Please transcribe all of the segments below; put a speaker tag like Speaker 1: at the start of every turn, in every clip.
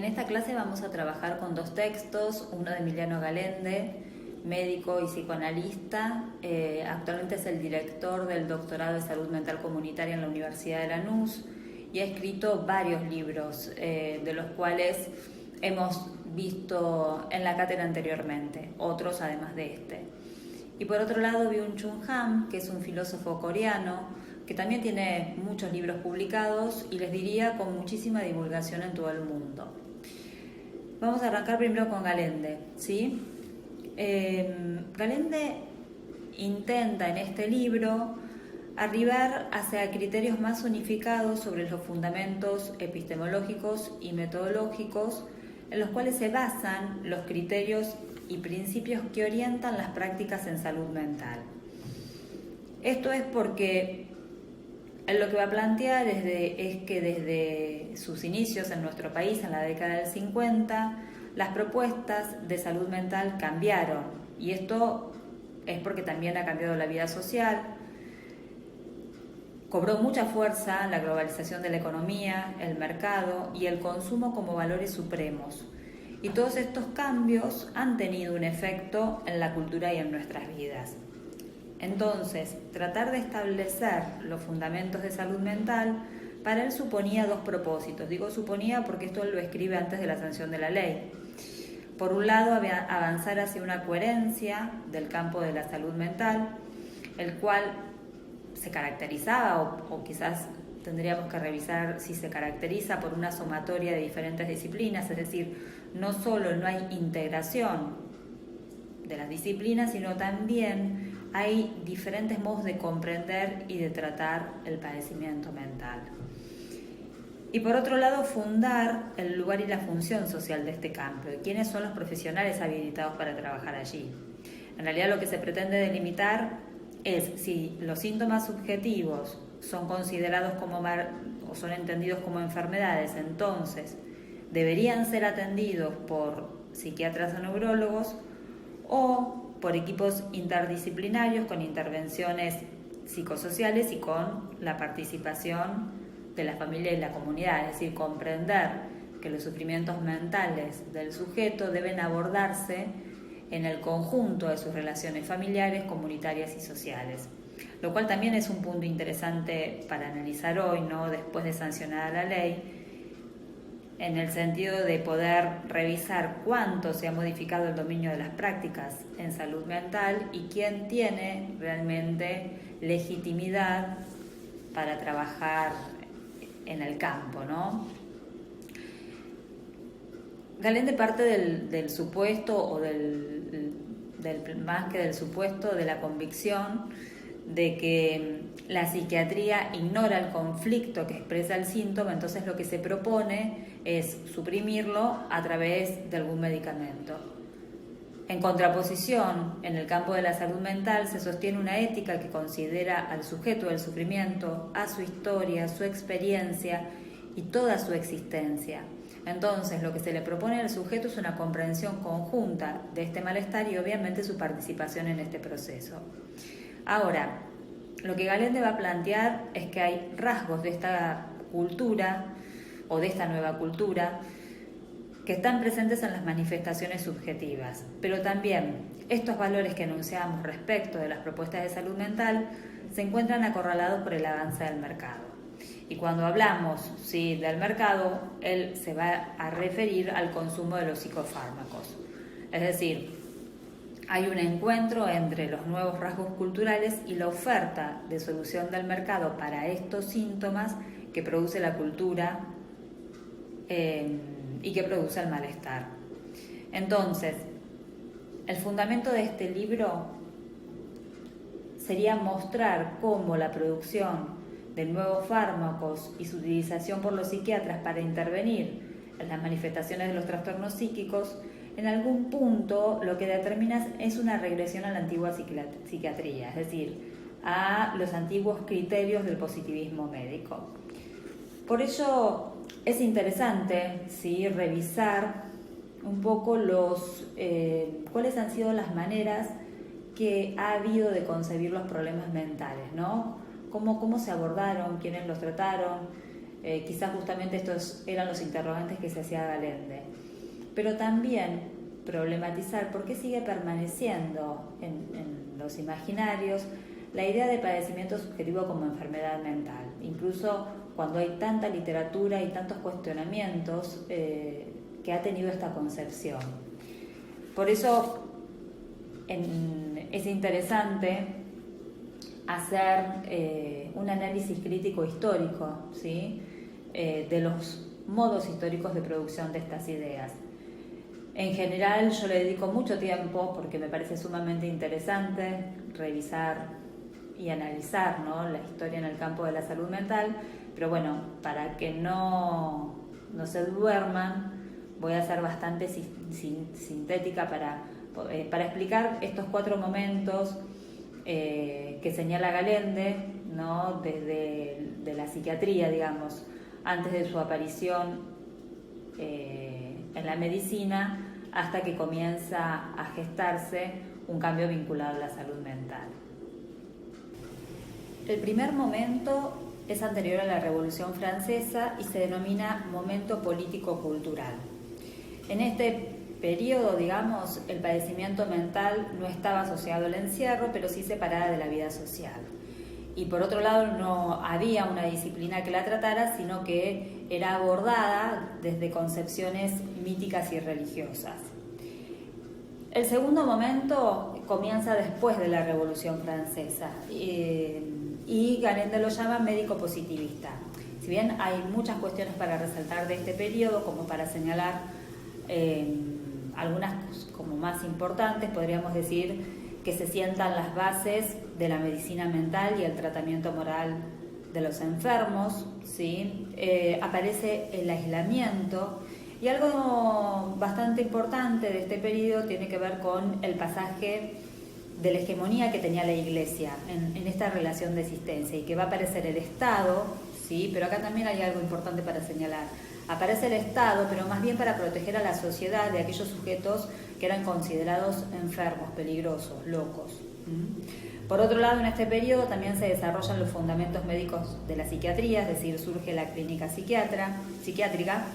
Speaker 1: En esta clase vamos a trabajar con dos textos, uno de Emiliano Galende, médico y psicoanalista, actualmente es el director del doctorado de salud mental comunitaria en la Universidad de Lanús y ha escrito varios libros, de los cuales hemos visto en la cátedra anteriormente, otros además de este. Y por otro lado Byung-Chul Han, que es un filósofo coreano, que también tiene muchos libros publicados y les diría con muchísima divulgación en todo el mundo. Vamos a arrancar primero con Galende, ¿sí? Galende intenta en este libro arribar hacia criterios más unificados sobre los fundamentos epistemológicos y metodológicos en los cuales se basan los criterios y principios que orientan las prácticas en salud mental. Esto es porque lo que va a plantear es que desde sus inicios en nuestro país, en la década del 50, las propuestas de salud mental cambiaron. Y esto es porque también ha cambiado la vida social. Cobró mucha fuerza la globalización de la economía, el mercado y el consumo como valores supremos. Y todos estos cambios han tenido un efecto en la cultura y en nuestras vidas. Entonces, tratar de establecer los fundamentos de salud mental, para él suponía dos propósitos. Digo suponía porque esto él lo escribe antes de la sanción de la ley. Por un lado, avanzar hacia una coherencia del campo de la salud mental, el cual se caracterizaba, o quizás tendríamos que revisar si se caracteriza por una sumatoria de diferentes disciplinas, es decir, no solo no hay integración de las disciplinas, sino también hay diferentes modos de comprender y de tratar el padecimiento mental. Y por otro lado, fundar el lugar y la función social de este campo, y quiénes son los profesionales habilitados para trabajar allí. En realidad lo que se pretende delimitar es si los síntomas subjetivos son considerados o son entendidos como enfermedades, entonces deberían ser atendidos por psiquiatras o neurólogos o por equipos interdisciplinarios con intervenciones psicosociales y con la participación de la familia y la comunidad, es decir, comprender que los sufrimientos mentales del sujeto deben abordarse en el conjunto de sus relaciones familiares, comunitarias y sociales. Lo cual también es un punto interesante para analizar hoy, ¿no? Después de sancionada la ley, en el sentido de poder revisar cuánto se ha modificado el dominio de las prácticas en salud mental y quién tiene realmente legitimidad para trabajar en el campo, ¿no? Galende parte del supuesto, o más que del supuesto, de la convicción de que la psiquiatría ignora el conflicto que expresa el síntoma, entonces lo que se propone es suprimirlo a través de algún medicamento. En contraposición, en el campo de la salud mental se sostiene una ética que considera al sujeto del sufrimiento, a su historia, su experiencia y toda su existencia. Entonces, lo que se le propone al sujeto es una comprensión conjunta de este malestar y obviamente su participación en este proceso. Ahora, lo que Galende va a plantear es que hay rasgos de esta cultura o de esta nueva cultura que están presentes en las manifestaciones subjetivas, pero también estos valores que enunciamos respecto de las propuestas de salud mental se encuentran acorralados por el avance del mercado. Y cuando hablamos del mercado, él se va a referir al consumo de los psicofármacos. Es decir, hay un encuentro entre los nuevos rasgos culturales y la oferta de solución del mercado para estos síntomas que produce la cultura y que produce el malestar. Entonces, el fundamento de este libro sería mostrar cómo la producción de nuevos fármacos y su utilización por los psiquiatras para intervenir en las manifestaciones de los trastornos psíquicos, en algún punto lo que determina es una regresión a la antigua psiquiatría, es decir, a los antiguos criterios del positivismo médico. Por ello es interesante, ¿sí?, revisar un poco cuáles han sido las maneras que ha habido de concebir los problemas mentales, ¿no? Cómo se abordaron, quiénes los trataron, Quizás justamente estos eran los interrogantes que se hacía Galende. Pero también problematizar por qué sigue permaneciendo en los imaginarios la idea de padecimiento subjetivo como enfermedad mental, incluso cuando hay tanta literatura y tantos cuestionamientos que ha tenido esta concepción. Por eso es interesante hacer un análisis crítico histórico, ¿sí? De los modos históricos de producción de estas ideas. En general yo le dedico mucho tiempo porque me parece sumamente interesante revisar y analizar, ¿no?, la historia en el campo de la salud mental, pero bueno, para que no se duerman, voy a ser bastante sintética para explicar estos 4 momentos que señala Galende, ¿no?, desde de la psiquiatría, digamos, antes de su aparición en la medicina, hasta que comienza a gestarse un cambio vinculado a la salud mental. El primer momento es anterior a la Revolución Francesa y se denomina momento político-cultural. En este periodo, digamos, el padecimiento mental no estaba asociado al encierro, pero sí separada de la vida social. Y por otro lado, no había una disciplina que la tratara, sino que era abordada desde concepciones míticas y religiosas. El segundo momento comienza después de la Revolución Francesa y Galende lo llama médico positivista. Si bien hay muchas cuestiones para resaltar de este periodo, como para señalar algunas como más importantes, podríamos decir que se sientan las bases de la medicina mental y el tratamiento moral de los enfermos, ¿sí? Aparece el aislamiento, y algo bastante importante de este periodo tiene que ver con el pasaje de la hegemonía que tenía la Iglesia en esta relación de existencia, y que va a aparecer el Estado, ¿sí? Pero acá también hay algo importante para señalar. Aparece el Estado, pero más bien para proteger a la sociedad de aquellos sujetos que eran considerados enfermos, peligrosos, locos. Por otro lado, en este periodo también se desarrollan los fundamentos médicos de la psiquiatría, es decir, surge la clínica psiquiátrica.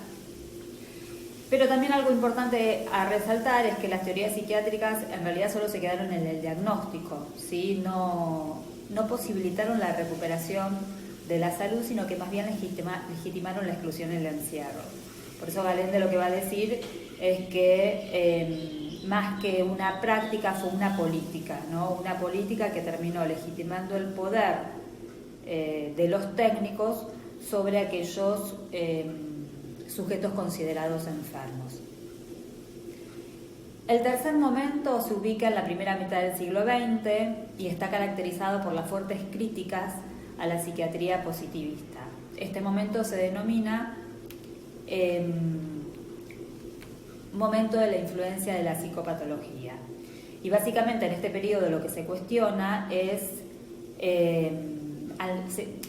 Speaker 1: Pero también algo importante a resaltar es que las teorías psiquiátricas en realidad solo se quedaron en el diagnóstico, ¿sí? No posibilitaron la recuperación de la salud, sino que más bien legitimaron la exclusión y el encierro. Por eso Galende lo que va a decir es que más que una práctica fue una política, ¿no? Una política que terminó legitimando el poder de los técnicos sobre aquellos sujetos considerados enfermos. El tercer momento se ubica en la primera mitad del siglo XX y está caracterizado por las fuertes críticas a la psiquiatría positivista. Este momento se denomina momento de la influencia de la psicopatología. Y básicamente en este periodo lo que se cuestiona es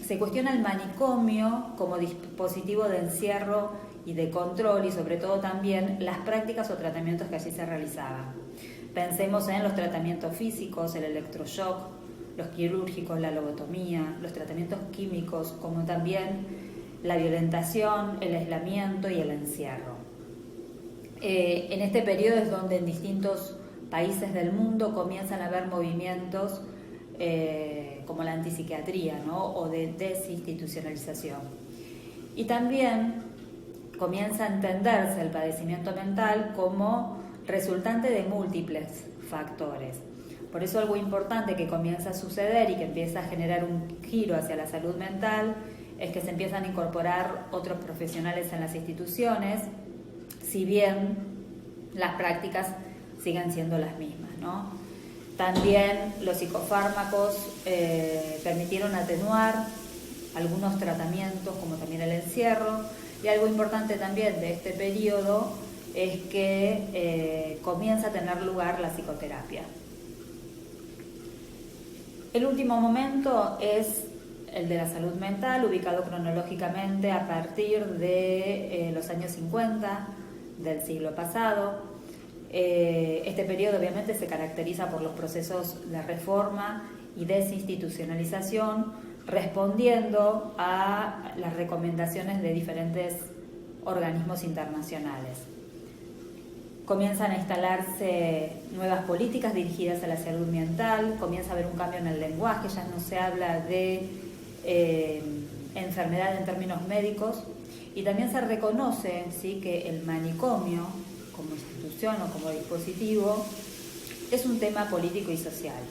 Speaker 1: se cuestiona el manicomio como dispositivo de encierro y de control, y sobre todo también las prácticas o tratamientos que allí se realizaban. Pensemos en los tratamientos físicos, el electroshock, los quirúrgicos, la lobotomía, los tratamientos químicos, como también la violentación, el aislamiento y el encierro. En este periodo es donde en distintos países del mundo comienzan a haber movimientos como la antipsiquiatría, ¿no?, o de desinstitucionalización. Y también comienza a entenderse el padecimiento mental como resultante de múltiples factores. Por eso algo importante que comienza a suceder y que empieza a generar un giro hacia la salud mental es que se empiezan a incorporar otros profesionales en las instituciones, si bien las prácticas siguen siendo las mismas, ¿no? También los psicofármacos permitieron atenuar algunos tratamientos, como también el encierro, y algo importante también de este periodo es que comienza a tener lugar la psicoterapia. El último momento es el de la salud mental, ubicado cronológicamente a partir de los años 50 del siglo pasado. Este periodo obviamente se caracteriza por los procesos de reforma y desinstitucionalización respondiendo a las recomendaciones de diferentes organismos internacionales. Comienzan a instalarse nuevas políticas dirigidas a la salud mental, comienza a haber un cambio en el lenguaje, ya no se habla de enfermedad en términos médicos, y también se reconoce, ¿sí?, que el manicomio como institución o como dispositivo es un tema político y social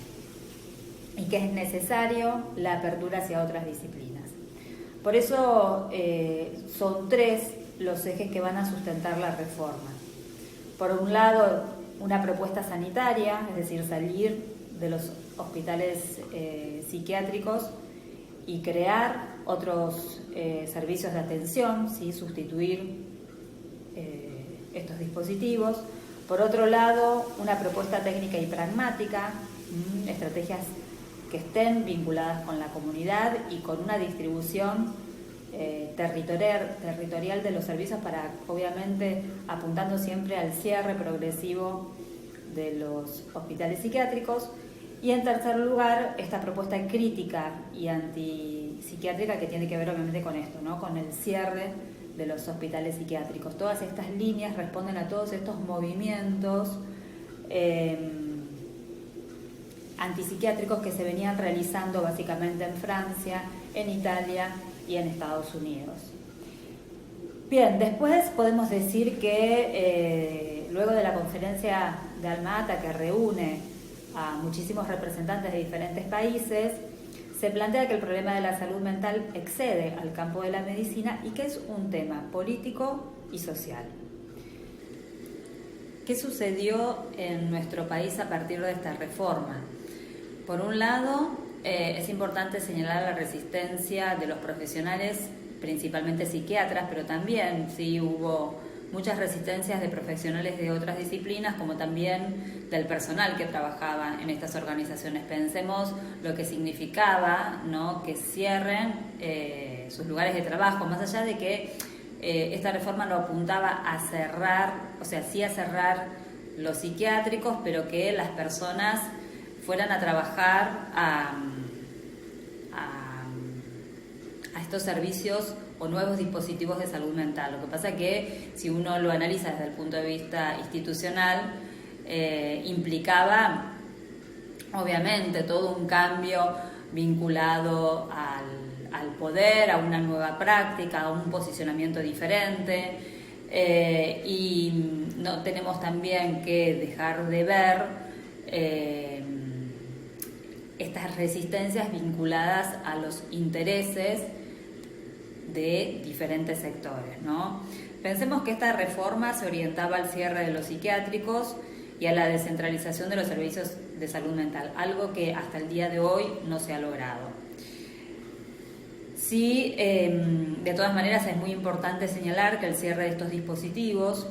Speaker 1: y que es necesario la apertura hacia otras disciplinas. Por eso son 3 los ejes que van a sustentar la reforma. Por un lado, una propuesta sanitaria, es decir, salir de los hospitales psiquiátricos y crear otros servicios de atención, ¿sí?, sustituir estos dispositivos. Por otro lado, una propuesta técnica y pragmática, estrategias que estén vinculadas con la comunidad y con una distribución territorial de los servicios, para, obviamente, apuntando siempre al cierre progresivo de los hospitales psiquiátricos. Y en tercer lugar, esta propuesta crítica y antipsiquiátrica que tiene que ver obviamente con esto, ¿no?, con el cierre de los hospitales psiquiátricos. Todas estas líneas responden a todos estos movimientos antipsiquiátricos que se venían realizando básicamente en Francia, en Italia y en Estados Unidos. Bien, después podemos decir que luego de la conferencia de Alma-Ata, que reúne a muchísimos representantes de diferentes países, se plantea que el problema de la salud mental excede al campo de la medicina y que es un tema político y social. ¿Qué sucedió en nuestro país a partir de esta reforma? Por un lado, es importante señalar la resistencia de los profesionales, principalmente psiquiatras, pero también sí hubo muchas resistencias de profesionales de otras disciplinas, como también del personal que trabajaba en estas organizaciones. Pensemos lo que significaba, ¿no?, que cierren sus lugares de trabajo, más allá de que esta reforma no apuntaba a cerrar, o sea, sí a cerrar los psiquiátricos, pero que las personas fueran a trabajar a estos servicios o nuevos dispositivos de salud mental. Lo que pasa es que si uno lo analiza desde el punto de vista institucional, implicaba obviamente todo un cambio vinculado al poder, a una nueva práctica, a un posicionamiento diferente, y no tenemos también que dejar de ver estas resistencias vinculadas a los intereses de diferentes sectores, ¿no? Pensemos que esta reforma se orientaba al cierre de los psiquiátricos y a la descentralización de los servicios de salud mental, algo que hasta el día de hoy no se ha logrado. Sí, de todas maneras es muy importante señalar que el cierre de estos dispositivos,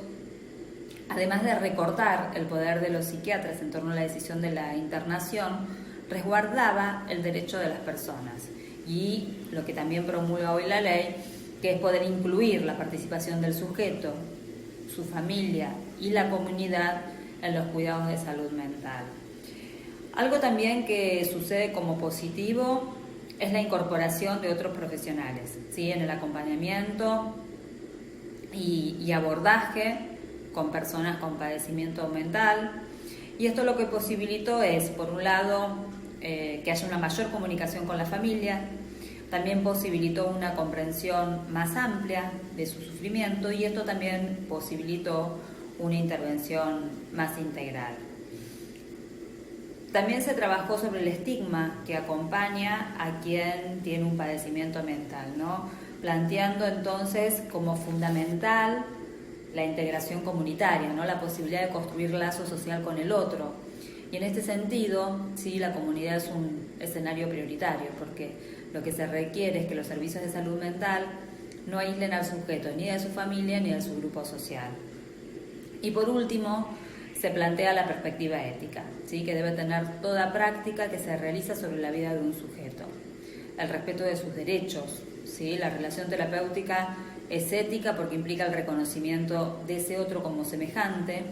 Speaker 1: además de recortar el poder de los psiquiatras en torno a la decisión de la internación, resguardaba el derecho de las personas y lo que también promulga hoy la ley, que es poder incluir la participación del sujeto, su familia y la comunidad en los cuidados de salud mental. Algo también que sucede como positivo es la incorporación de otros profesionales, ¿sí?, en el acompañamiento y abordaje con personas con padecimiento mental. Y esto lo que posibilitó es, por un lado, que haya una mayor comunicación con la familia, también posibilitó una comprensión más amplia de su sufrimiento, y esto también posibilitó una intervención más integral. También se trabajó sobre el estigma que acompaña a quien tiene un padecimiento mental, ¿no?, planteando entonces como fundamental la integración comunitaria, ¿no?, la posibilidad de construir lazo social con el otro. Y en este sentido, sí, la comunidad es un escenario prioritario, porque lo que se requiere es que los servicios de salud mental no aíslen al sujeto, ni de su familia ni de su grupo social. Y por último, se plantea la perspectiva ética, ¿sí?, que debe tener toda práctica que se realiza sobre la vida de un sujeto. El respeto de sus derechos, ¿sí? La relación terapéutica es ética porque implica el reconocimiento de ese otro como semejante,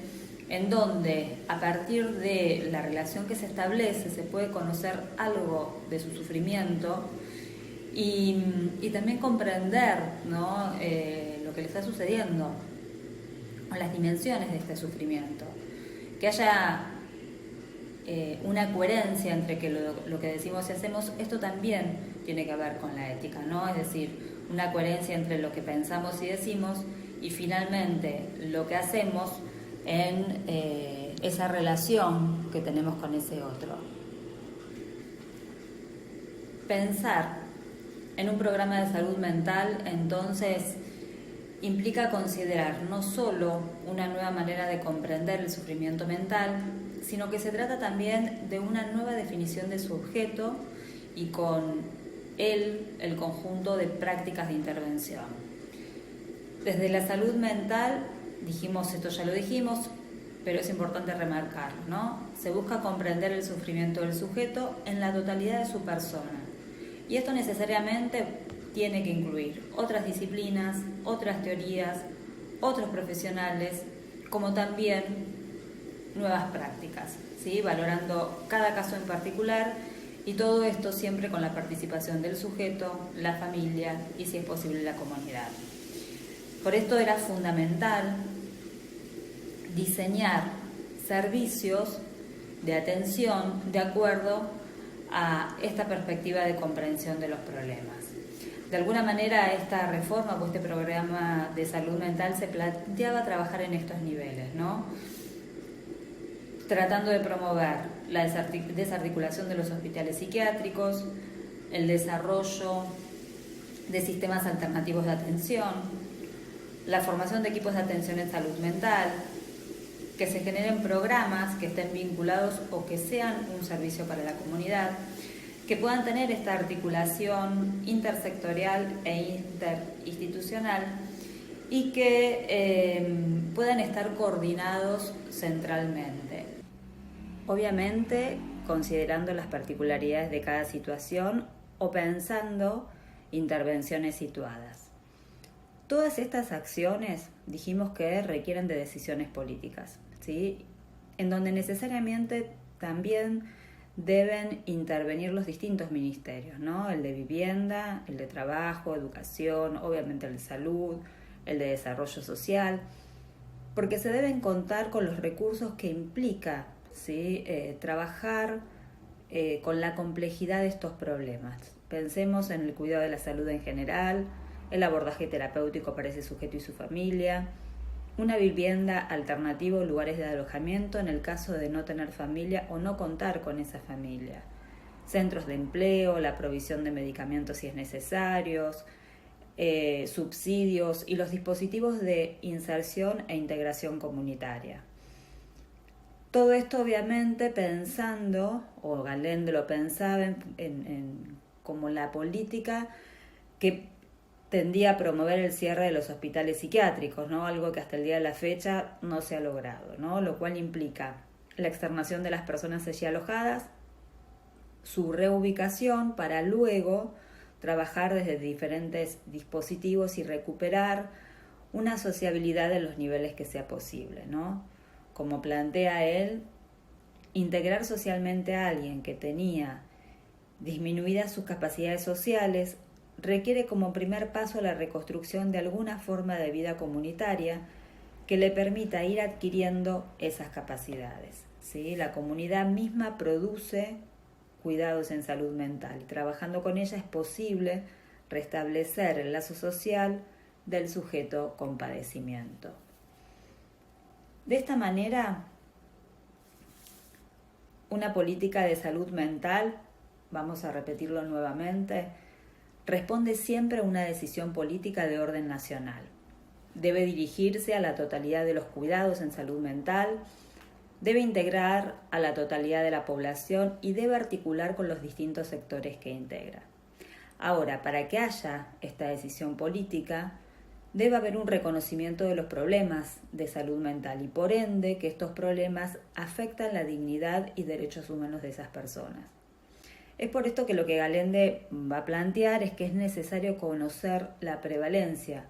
Speaker 1: en donde a partir de la relación que se establece se puede conocer algo de su sufrimiento y también comprender, ¿no? Lo que le está sucediendo, o las dimensiones de este sufrimiento. Que haya una coherencia entre que lo que decimos y hacemos. Esto también tiene que ver con la ética, ¿no? Es decir, una coherencia entre lo que pensamos y decimos y finalmente lo que hacemos en esa relación que tenemos con ese otro. Pensar en un programa de salud mental, entonces, implica considerar no solo una nueva manera de comprender el sufrimiento mental, sino que se trata también de una nueva definición de su objeto y con él el conjunto de prácticas de intervención. Desde la salud mental, dijimos, esto ya lo dijimos, pero es importante remarcarlo, ¿no? Se busca comprender el sufrimiento del sujeto en la totalidad de su persona. Y esto necesariamente tiene que incluir otras disciplinas, otras teorías, otros profesionales, como también nuevas prácticas, ¿sí? Valorando cada caso en particular y todo esto siempre con la participación del sujeto, la familia y, si es posible, la comunidad. Por esto era fundamental diseñar servicios de atención de acuerdo a esta perspectiva de comprensión de los problemas. De alguna manera esta reforma o este programa de salud mental se planteaba trabajar en estos niveles, ¿no? Tratando de promover la desarticulación de los hospitales psiquiátricos, el desarrollo de sistemas alternativos de atención, la formación de equipos de atención en salud mental, que se generen programas que estén vinculados o que sean un servicio para la comunidad, que puedan tener esta articulación intersectorial e interinstitucional y que puedan estar coordinados centralmente. Obviamente, considerando las particularidades de cada situación o pensando intervenciones situadas. Todas estas acciones dijimos que requieren de decisiones políticas, ¿sí? En donde necesariamente también deben intervenir los distintos ministerios, ¿no? El de vivienda, el de trabajo, educación, obviamente el de salud, el de desarrollo social, porque se deben contar con los recursos que implica, ¿sí? Trabajar con la complejidad de estos problemas. Pensemos en el cuidado de la salud en general, el abordaje terapéutico para ese sujeto y su familia, una vivienda alternativa o lugares de alojamiento en el caso de no tener familia o no contar con esa familia, centros de empleo, la provisión de medicamentos si es necesario, subsidios y los dispositivos de inserción e integración comunitaria. Todo esto obviamente pensando, o Galende lo pensaba como la política que tendía a promover el cierre de los hospitales psiquiátricos, ¿no? Algo que hasta el día de la fecha no se ha logrado, ¿no? Lo cual implica la externación de las personas allí alojadas, su reubicación para luego trabajar desde diferentes dispositivos y recuperar una sociabilidad en los niveles que sea posible, ¿no? Como plantea él, integrar socialmente a alguien que tenía disminuidas sus capacidades sociales requiere como primer paso la reconstrucción de alguna forma de vida comunitaria que le permita ir adquiriendo esas capacidades, ¿sí? La comunidad misma produce cuidados en salud mental y trabajando con ella es posible restablecer el lazo social del sujeto con padecimiento. De esta manera, una política de salud mental, vamos a repetirlo nuevamente, responde siempre a una decisión política de orden nacional. Debe dirigirse a la totalidad de los cuidados en salud mental, debe integrar a la totalidad de la población y debe articular con los distintos sectores que integra. Ahora, para que haya esta decisión política, debe haber un reconocimiento de los problemas de salud mental y por ende que estos problemas afectan la dignidad y derechos humanos de esas personas. Es por esto que lo que Galende va a plantear es que es necesario conocer la prevalencia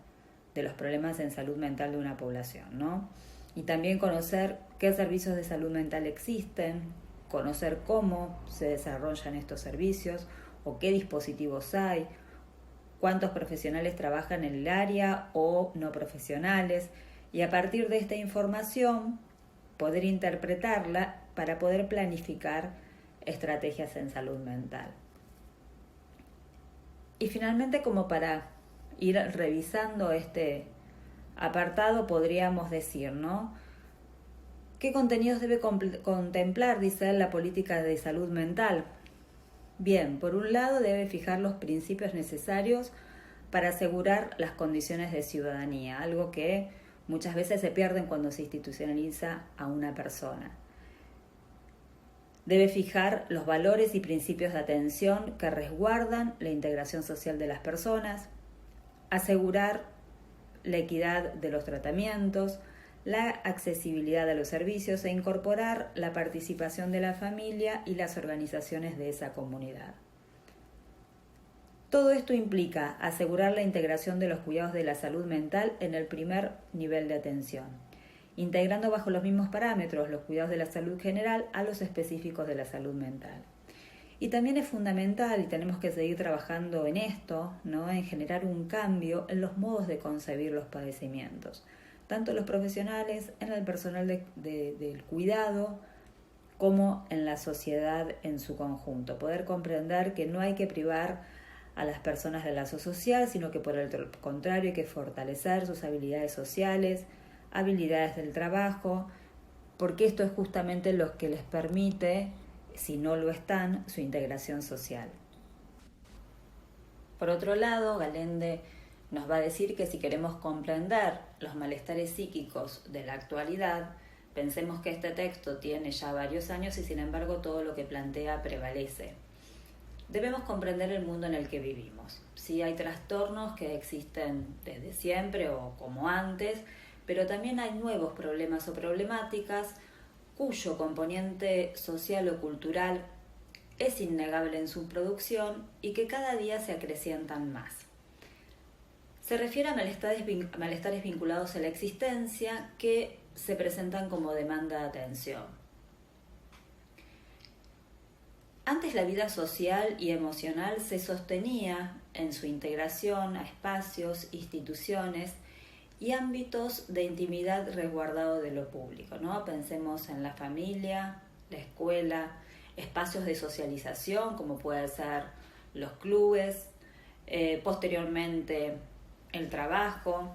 Speaker 1: de los problemas en salud mental de una población, ¿no? Y también conocer qué servicios de salud mental existen, conocer cómo se desarrollan estos servicios o qué dispositivos hay, cuántos profesionales trabajan en el área o no profesionales, y a partir de esta información poder interpretarla para poder planificar estrategias en salud mental. Y finalmente, como para ir revisando este apartado, podríamos decir, ¿no? ¿Qué contenidos debe contemplar, dice él, la política de salud mental? Bien, por un lado debe fijar los principios necesarios para asegurar las condiciones de ciudadanía, algo que muchas veces se pierden cuando se institucionaliza a una persona. Debe fijar los valores y principios de atención que resguardan la integración social de las personas, asegurar la equidad de los tratamientos, la accesibilidad a los servicios e incorporar la participación de la familia y las organizaciones de esa comunidad. Todo esto implica asegurar la integración de los cuidados de la salud mental en el primer nivel de atención, integrando bajo los mismos parámetros los cuidados de la salud general a los específicos de la salud mental. Y también es fundamental, y tenemos que seguir trabajando en esto, ¿no?, en generar un cambio en los modos de concebir los padecimientos, tanto los profesionales, en el personal del cuidado, como en la sociedad en su conjunto. Poder comprender que no hay que privar a las personas del lazo social, sino que por el contrario hay que fortalecer sus habilidades sociales, habilidades del trabajo, porque esto es justamente lo que les permite, si no lo están, su integración social. Por otro lado, Gallende nos va a decir que si queremos comprender los malestares psíquicos de la actualidad, pensemos que este texto tiene ya varios años y sin embargo todo lo que plantea prevalece. Debemos comprender el mundo en el que vivimos. Sí, hay trastornos que existen desde siempre o como antes, pero también hay nuevos problemas o problemáticas cuyo componente social o cultural es innegable en su producción y que cada día se acrecientan más. Se refiere a malestares vinculados a la existencia que se presentan como demanda de atención. Antes la vida social y emocional se sostenía en su integración a espacios, instituciones y ámbitos de intimidad resguardado de lo público, ¿no? Pensemos en la familia, la escuela, espacios de socialización como pueden ser los clubes, posteriormente el trabajo,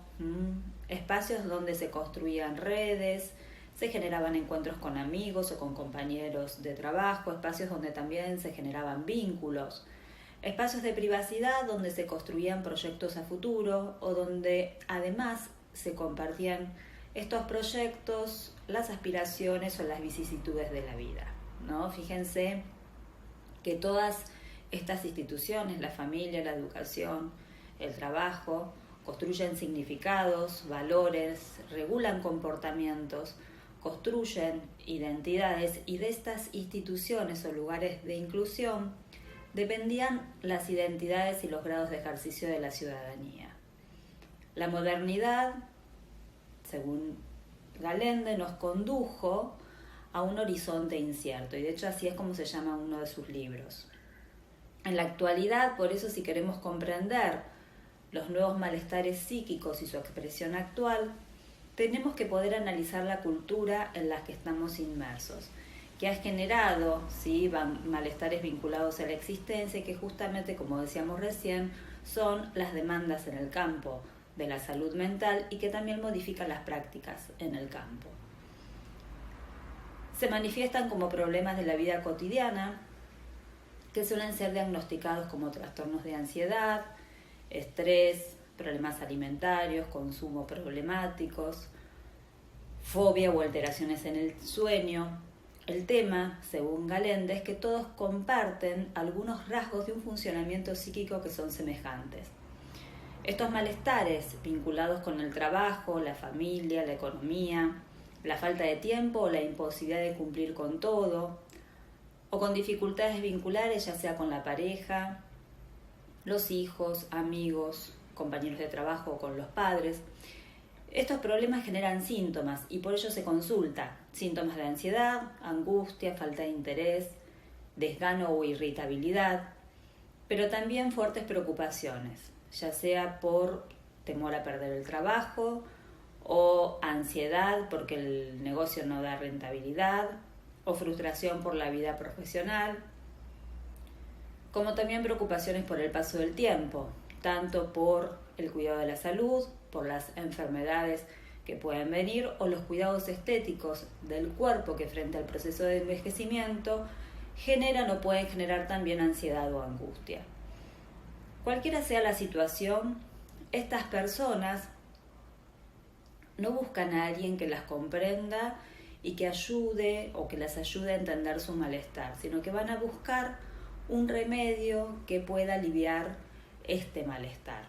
Speaker 1: espacios donde se construían redes, se generaban encuentros con amigos o con compañeros de trabajo, espacios donde también se generaban vínculos, espacios de privacidad donde se construían proyectos a futuro o donde además se compartían estos proyectos, las aspiraciones o las vicisitudes de la vida, ¿no? Fíjense que todas estas instituciones, la familia, la educación, el trabajo, construyen significados, valores, regulan comportamientos, construyen identidades, y de estas instituciones o lugares de inclusión dependían las identidades y los grados de ejercicio de la ciudadanía. La modernidad, según Gallende, nos condujo a un horizonte incierto, y de hecho así es como se llama uno de sus libros. En la actualidad, por eso, si queremos comprender los nuevos malestares psíquicos y su expresión actual, tenemos que poder analizar la cultura en la que estamos inmersos, que ha generado, ¿sí?, malestares vinculados a la existencia y que justamente, como decíamos recién, son las demandas en el campo de la salud mental y que también modifican las prácticas en el campo. Se manifiestan como problemas de la vida cotidiana que suelen ser diagnosticados como trastornos de ansiedad, estrés, problemas alimentarios, consumo problemáticos, fobia o alteraciones en el sueño. El tema, según Gallende, es que todos comparten algunos rasgos de un funcionamiento psíquico que son semejantes. Estos malestares vinculados con el trabajo, la familia, la economía, la falta de tiempo o la imposibilidad de cumplir con todo, o con dificultades vinculares, ya sea con la pareja, los hijos, amigos, compañeros de trabajo o con los padres. Estos problemas generan síntomas y por ello se consulta. Síntomas de ansiedad, angustia, falta de interés, desgano o irritabilidad, pero también fuertes preocupaciones, ya sea por temor a perder el trabajo o ansiedad porque el negocio no da rentabilidad o frustración por la vida profesional, como también preocupaciones por el paso del tiempo, tanto por el cuidado de la salud, por las enfermedades que pueden venir o los cuidados estéticos del cuerpo que frente al proceso de envejecimiento generan o pueden generar también ansiedad o angustia. Cualquiera sea la situación, estas personas no buscan a alguien que las comprenda y que ayude o que las ayude a entender su malestar, sino que van a buscar un remedio que pueda aliviar este malestar.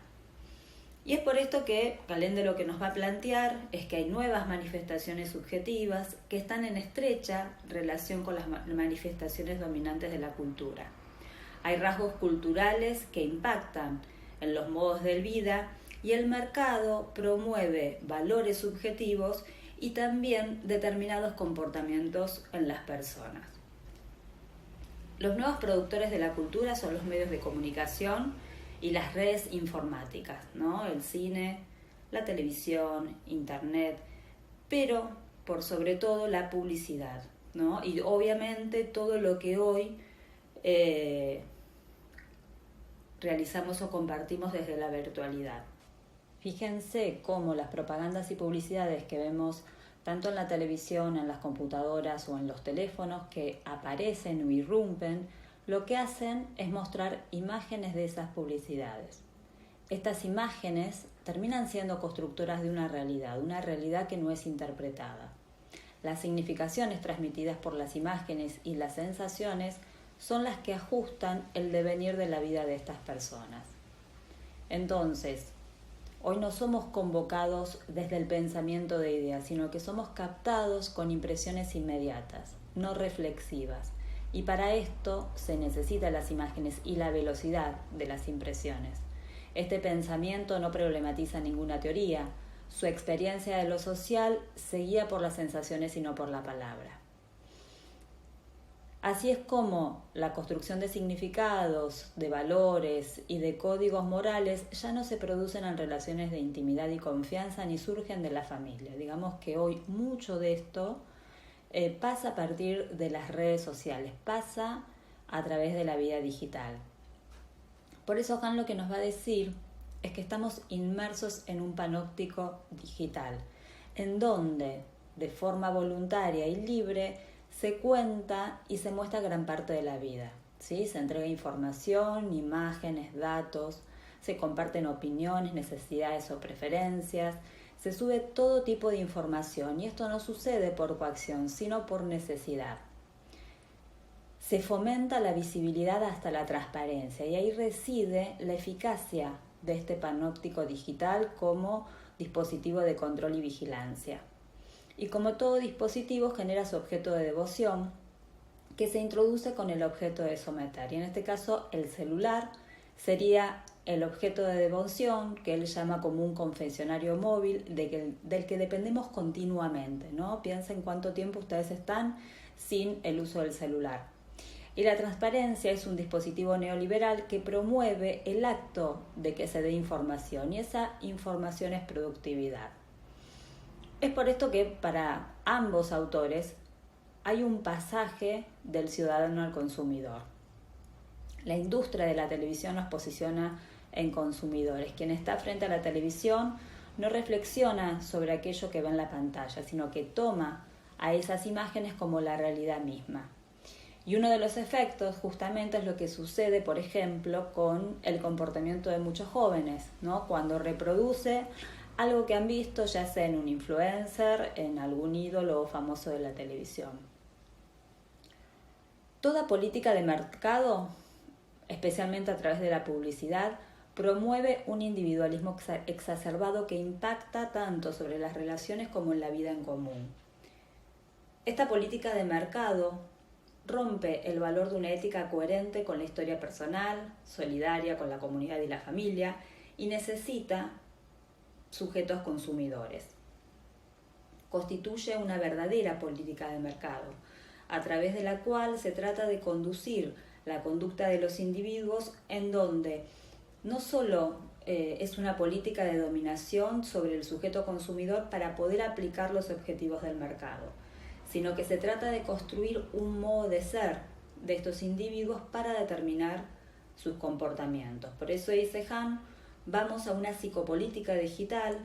Speaker 1: Y es por esto que Galende lo que nos va a plantear es que hay nuevas manifestaciones subjetivas que están en estrecha relación con las manifestaciones dominantes de la cultura. Hay rasgos culturales que impactan en los modos de vida y el mercado promueve valores subjetivos y también determinados comportamientos en las personas. Los nuevos productores de la cultura son los medios de comunicación y las redes informáticas, ¿no? El cine, la televisión, internet, pero por sobre todo la publicidad, ¿no? Y obviamente todo lo que hoy realizamos o compartimos desde la virtualidad. Fíjense cómo las propagandas y publicidades que vemos tanto en la televisión, en las computadoras o en los teléfonos que aparecen o irrumpen, lo que hacen es mostrar imágenes de esas publicidades. Estas imágenes terminan siendo constructoras de una realidad que no es interpretada. Las significaciones transmitidas por las imágenes y las sensaciones son las que ajustan el devenir de la vida de estas personas. Entonces, hoy no somos convocados desde el pensamiento de ideas, sino que somos captados con impresiones inmediatas, no reflexivas. Y para esto se necesitan las imágenes y la velocidad de las impresiones. Este pensamiento no problematiza ninguna teoría. Su experiencia de lo social se guía por las sensaciones y no por la palabra. Así es como la construcción de significados, de valores y de códigos morales ya no se producen en relaciones de intimidad y confianza ni surgen de la familia. Digamos que hoy mucho de esto pasa a partir de las redes sociales, pasa a través de la vida digital. Por eso Han lo que nos va a decir es que estamos inmersos en un panóptico digital, en donde de forma voluntaria y libre se cuenta y se muestra gran parte de la vida, ¿sí? Se entrega información, imágenes, datos, se comparten opiniones, necesidades o preferencias, se sube todo tipo de información y esto no sucede por coacción, sino por necesidad. Se fomenta la visibilidad hasta la transparencia y ahí reside la eficacia de este panóptico digital como dispositivo de control y vigilancia. Y como todo dispositivo genera su objeto de devoción que se introduce con el objeto de someter. Y en este caso el celular sería el objeto de devoción que él llama como un confesionario móvil del que dependemos continuamente, ¿no? Piensen cuánto tiempo ustedes están sin el uso del celular. Y la transparencia es un dispositivo neoliberal que promueve el acto de que se dé información y esa información es productividad. Es por esto que para ambos autores hay un pasaje del ciudadano al consumidor. La industria de la televisión nos posiciona en consumidores. Quien está frente a la televisión no reflexiona sobre aquello que ve en la pantalla, sino que toma a esas imágenes como la realidad misma. Y uno de los efectos justamente es lo que sucede, por ejemplo, con el comportamiento de muchos jóvenes, ¿no? Cuando reproduce algo que han visto, ya sea en un influencer, en algún ídolo famoso de la televisión. Toda política de mercado, especialmente a través de la publicidad, promueve un individualismo exacerbado que impacta tanto sobre las relaciones como en la vida en común. Esta política de mercado rompe el valor de una ética coherente con la historia personal, solidaria con la comunidad y la familia, y necesita sujetos consumidores. Constituye una verdadera política de mercado, a través de la cual se trata de conducir la conducta de los individuos en donde no solo es una política de dominación sobre el sujeto consumidor para poder aplicar los objetivos del mercado, sino que se trata de construir un modo de ser de estos individuos para determinar sus comportamientos. Por eso dice Han, vamos a una psicopolítica digital,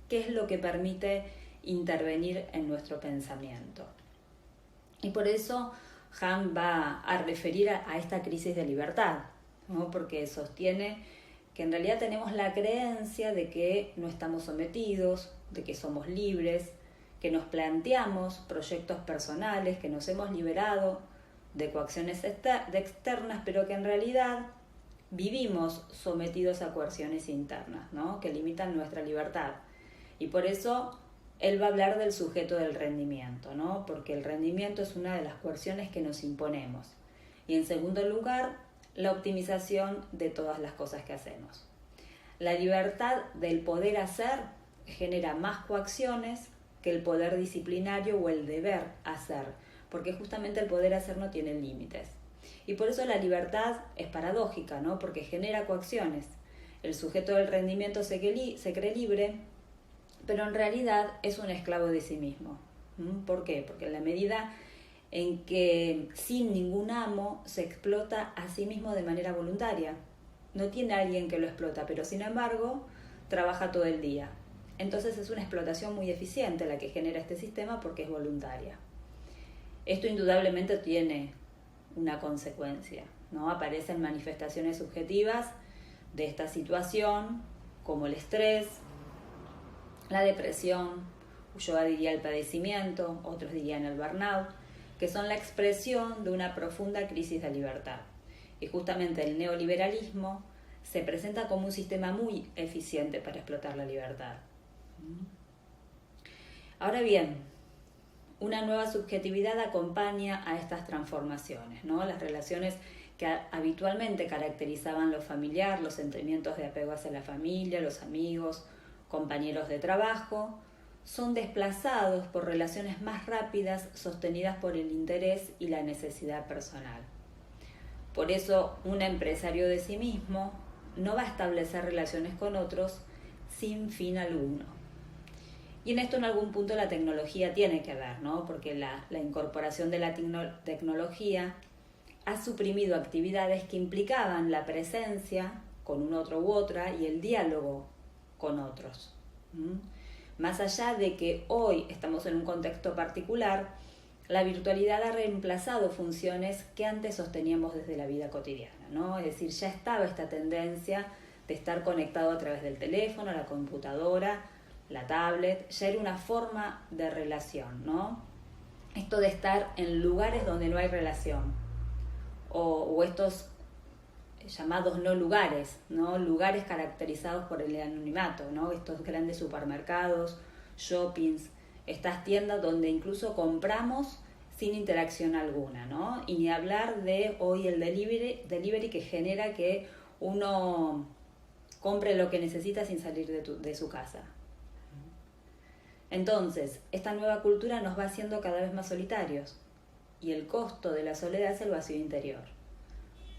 Speaker 1: que es lo que permite intervenir en nuestro pensamiento. Y por eso Han va a referir a esta crisis de libertad, ¿no? Porque sostiene que en realidad tenemos la creencia de que no estamos sometidos, de que somos libres, que nos planteamos proyectos personales, que nos hemos liberado de coacciones externas, pero que en realidad vivimos sometidos a coerciones internas, ¿no? Que limitan nuestra libertad. Y por eso él va a hablar del sujeto del rendimiento, ¿no? Porque el rendimiento es una de las coerciones que nos imponemos. Y en segundo lugar, la optimización de todas las cosas que hacemos. La libertad del poder hacer genera más coacciones que el poder disciplinario o el deber hacer, porque justamente el poder hacer no tiene límites. Y por eso la libertad es paradójica, ¿no? Porque genera coacciones. El sujeto del rendimiento se cree libre, pero en realidad es un esclavo de sí mismo. ¿Por qué? Porque en la medida en que sin ningún amo se explota a sí mismo de manera voluntaria. No tiene alguien que lo explota, pero sin embargo trabaja todo el día. Entonces es una explotación muy eficiente la que genera este sistema porque es voluntaria. Esto indudablemente tiene una consecuencia, ¿no? Aparecen manifestaciones subjetivas de esta situación, como el estrés, la depresión, yo diría el padecimiento, otros dirían el burnout, que son la expresión de una profunda crisis de libertad. Y justamente el neoliberalismo se presenta como un sistema muy eficiente para explotar la libertad. Ahora bien, una nueva subjetividad acompaña a estas transformaciones, ¿no? Las relaciones que habitualmente caracterizaban lo familiar, los sentimientos de apego hacia la familia, los amigos, compañeros de trabajo, son desplazados por relaciones más rápidas sostenidas por el interés y la necesidad personal. Por eso, un empresario de sí mismo no va a establecer relaciones con otros sin fin alguno. Y en esto en algún punto la tecnología tiene que ver, ¿no? Porque la incorporación de la tecnología ha suprimido actividades que implicaban la presencia con un otro u otra y el diálogo con otros. Más allá de que hoy estamos en un contexto particular, la virtualidad ha reemplazado funciones que antes sosteníamos desde la vida cotidiana, ¿no? Es decir, ya estaba esta tendencia de estar conectado a través del teléfono, la computadora, la tablet, ya era una forma de relación, ¿no? Esto de estar en lugares donde no hay relación, o estos llamados no lugares, ¿no? Lugares caracterizados por el anonimato, ¿no? Estos grandes supermercados, shoppings, estas tiendas donde incluso compramos sin interacción alguna, ¿no? Y ni hablar de hoy el delivery que genera que uno compre lo que necesita sin salir de su casa. Entonces, esta nueva cultura nos va haciendo cada vez más solitarios y el costo de la soledad es el vacío interior.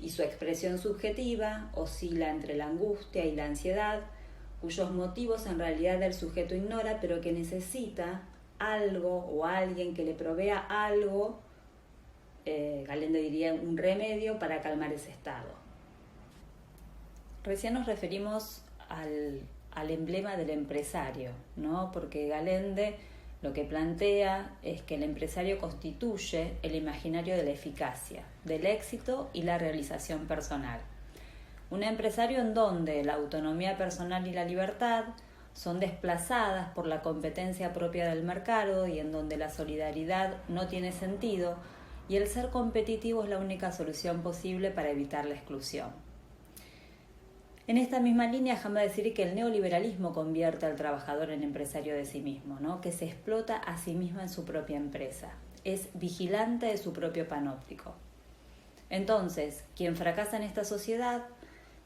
Speaker 1: Y su expresión subjetiva oscila entre la angustia y la ansiedad, cuyos motivos en realidad el sujeto ignora, pero que necesita algo o alguien que le provea algo, Galende diría un remedio para calmar ese estado. Recién nos referimos al emblema del empresario, ¿no? Porque Galende lo que plantea es que el empresario constituye el imaginario de la eficacia, del éxito y la realización personal. Un empresario en donde la autonomía personal y la libertad son desplazadas por la competencia propia del mercado y en donde la solidaridad no tiene sentido y el ser competitivo es la única solución posible para evitar la exclusión. En esta misma línea, Han va a decir que el neoliberalismo convierte al trabajador en empresario de sí mismo, ¿no? Que se explota a sí mismo en su propia empresa, es vigilante de su propio panóptico. Entonces, quien fracasa en esta sociedad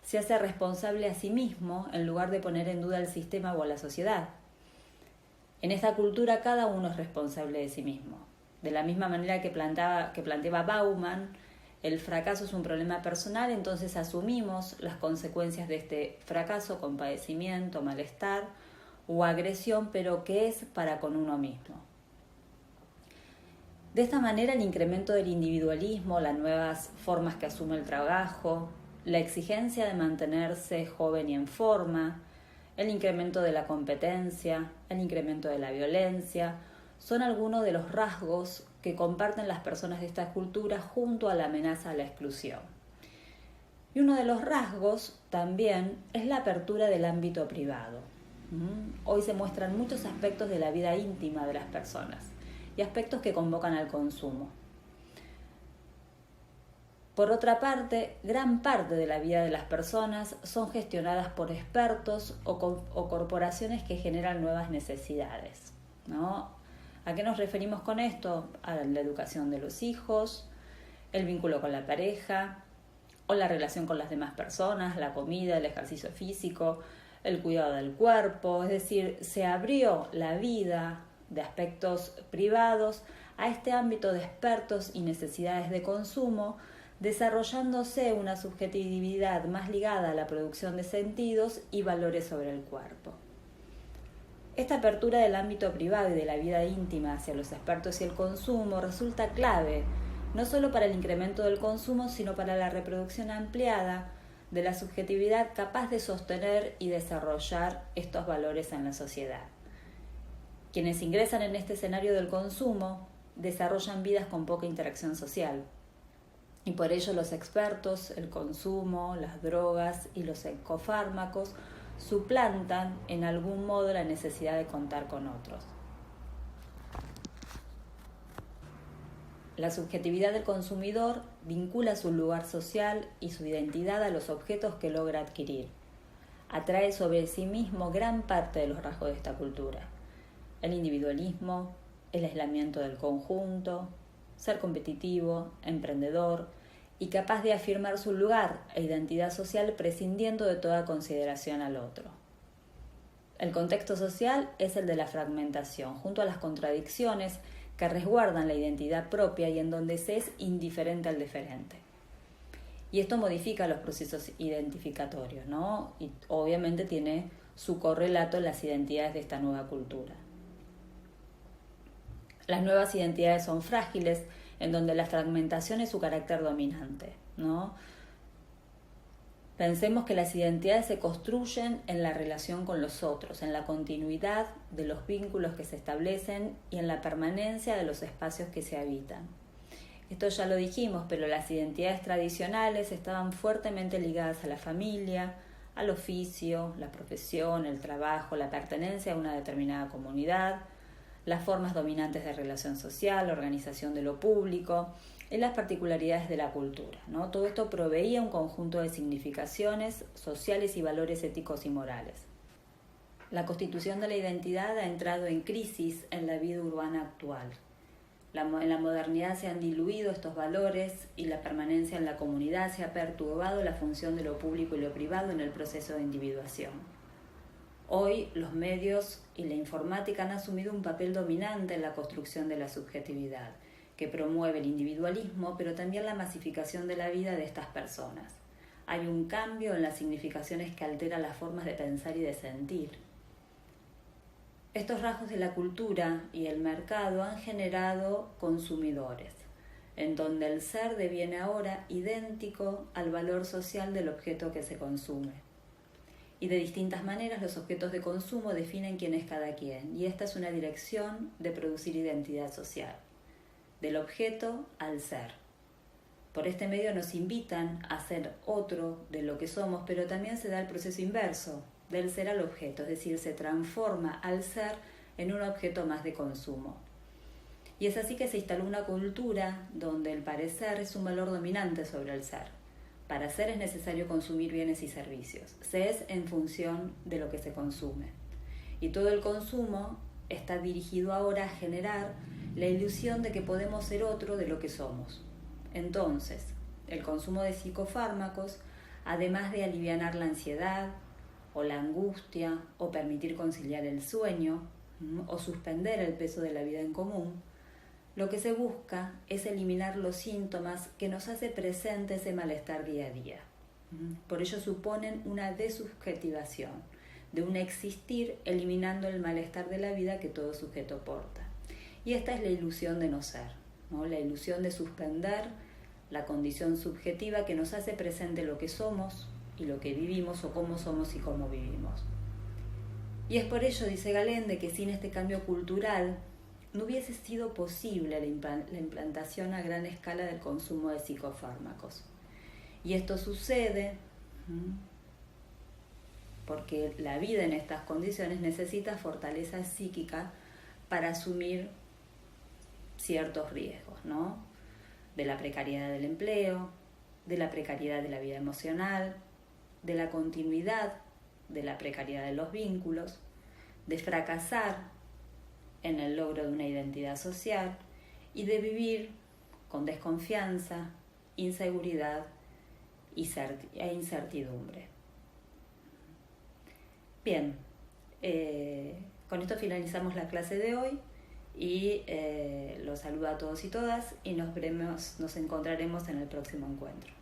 Speaker 1: se hace responsable a sí mismo en lugar de poner en duda el sistema o a la sociedad. En esta cultura cada uno es responsable de sí mismo. De la misma manera que planteaba Bauman, el fracaso es un problema personal, entonces asumimos las consecuencias de este fracaso con padecimiento, malestar o agresión, pero que es para con uno mismo. De esta manera, el incremento del individualismo, las nuevas formas que asume el trabajo, la exigencia de mantenerse joven y en forma, el incremento de la competencia, el incremento de la violencia, son algunos de los rasgos que comparten las personas de esta cultura junto a la amenaza a la exclusión. Y uno de los rasgos también es la apertura del ámbito privado. Hoy se muestran muchos aspectos de la vida íntima de las personas y aspectos que convocan al consumo. Por otra parte, gran parte de la vida de las personas son gestionadas por expertos o corporaciones que generan nuevas necesidades, ¿no? ¿A qué nos referimos con esto? A la educación de los hijos, el vínculo con la pareja o la relación con las demás personas, la comida, el ejercicio físico, el cuidado del cuerpo. Es decir, se abrió la vida de aspectos privados a este ámbito de expertos y necesidades de consumo, desarrollándose una subjetividad más ligada a la producción de sentidos y valores sobre el cuerpo. Esta apertura del ámbito privado y de la vida íntima hacia los expertos y el consumo resulta clave, no solo para el incremento del consumo, sino para la reproducción ampliada de la subjetividad capaz de sostener y desarrollar estos valores en la sociedad. Quienes ingresan en este escenario del consumo desarrollan vidas con poca interacción social. Y por ello los expertos, el consumo, las drogas y los psicofármacos suplantan en algún modo la necesidad de contar con otros. La subjetividad del consumidor vincula su lugar social y su identidad a los objetos que logra adquirir. Atrae sobre sí mismo gran parte de los rasgos de esta cultura. El individualismo, el aislamiento del conjunto, ser competitivo, emprendedor y capaz de afirmar su lugar e identidad social prescindiendo de toda consideración al otro. El contexto social es el de la fragmentación, junto a las contradicciones que resguardan la identidad propia y en donde se es indiferente al diferente. Y esto modifica los procesos identificatorios, ¿no? Y obviamente tiene su correlato en las identidades de esta nueva cultura. Las nuevas identidades son frágiles, en donde la fragmentación es su carácter dominante, ¿no? Pensemos que las identidades se construyen en la relación con los otros, en la continuidad de los vínculos que se establecen y en la permanencia de los espacios que se habitan. Esto ya lo dijimos, pero las identidades tradicionales estaban fuertemente ligadas a la familia, al oficio, la profesión, el trabajo, la pertenencia a una determinada comunidad, las formas dominantes de relación social, la organización de lo público y las particularidades de la cultura, ¿no? Todo esto proveía un conjunto de significaciones sociales y valores éticos y morales. La constitución de la identidad ha entrado en crisis en la vida urbana actual. En la modernidad se han diluido estos valores y la permanencia en la comunidad se ha perturbado la función de lo público y lo privado en el proceso de individuación. Hoy los medios y la informática han asumido un papel dominante en la construcción de la subjetividad, que promueve el individualismo, pero también la masificación de la vida de estas personas. Hay un cambio en las significaciones que alteran las formas de pensar y de sentir. Estos rasgos de la cultura y el mercado han generado consumidores, en donde el ser deviene ahora idéntico al valor social del objeto que se consume. Y de distintas maneras los objetos de consumo definen quién es cada quien, y esta es una dirección de producir identidad social, del objeto al ser. Por este medio nos invitan a ser otro de lo que somos, pero también se da el proceso inverso, del ser al objeto, es decir, se transforma al ser en un objeto más de consumo. Y es así que se instaló una cultura donde el parecer es un valor dominante sobre el ser. Para ser es necesario consumir bienes y servicios. Se es en función de lo que se consume. Y todo el consumo está dirigido ahora a generar la ilusión de que podemos ser otro de lo que somos. Entonces, el consumo de psicofármacos, además de alivianar la ansiedad o la angustia o permitir conciliar el sueño o suspender el peso de la vida en común, Lo que se busca es eliminar los síntomas que nos hace presente ese malestar día a día. Por ello suponen una desubjetivación, de un existir eliminando el malestar de la vida que todo sujeto porta. Y esta es la ilusión de no ser, ¿no? La ilusión de suspender la condición subjetiva que nos hace presente lo que somos y lo que vivimos, o cómo somos y cómo vivimos. Y es por ello, dice Galende, que sin este cambio cultural no hubiese sido posible la implantación a gran escala del consumo de psicofármacos. Y esto sucede porque la vida en estas condiciones necesita fortaleza psíquica para asumir ciertos riesgos, ¿no? De la precariedad del empleo, de la precariedad de la vida emocional, de la continuidad, de la precariedad de los vínculos, de fracasar en el logro de una identidad social y de vivir con desconfianza, inseguridad e incertidumbre. Bien, con esto finalizamos la clase de hoy y los saludo a todos y todas y nos encontraremos en el próximo encuentro.